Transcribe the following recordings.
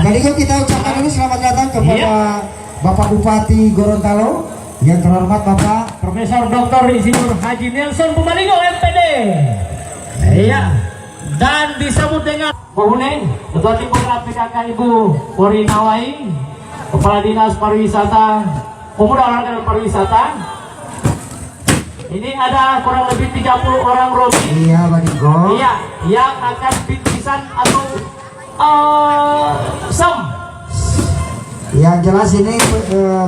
Jadi yuk kita ucapkan dulu selamat datang kepada Bapak Bupati Gorontalo yang terhormat Bapak Profesor Dr. Insinyur Haji Nelson Pumaligo MPD. Iya. Dan disambut dengan Pohuneng, Ketua Tim Penggerak PKK Ibu Pori Nawai, Kepala Dinas Pariwisata, Pemuda Olahraga dan Pariwisata. Ini ada kurang lebih 30 orang Romi. Iya, Badigo. Iya, yang akan bingkisan atau sem. Yang jelas ini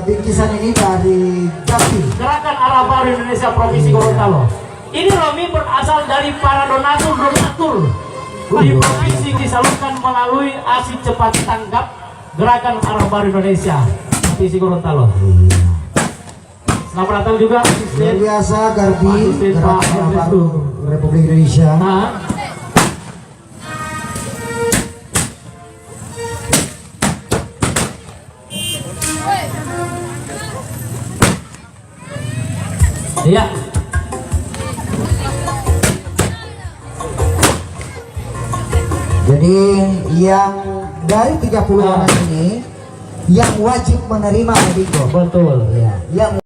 bingkisan ini dari Jambi. Gerakan Arah Baru Indonesia Provinsi Gorontalo. Ini Romi berasal dari para donatur di provinsi disalurkan melalui aksi cepat tanggap Gerakan Arah Baru Indonesia Provinsi Gorontalo. Selamat datang juga Luar biasa Garbi Asisten Gerakan Pak Arah Ernesto. Baru Republik Indonesia. Iya. Jadi yang dari 30 orang ini yang wajib menerima Badigo. Betul. Ya, yang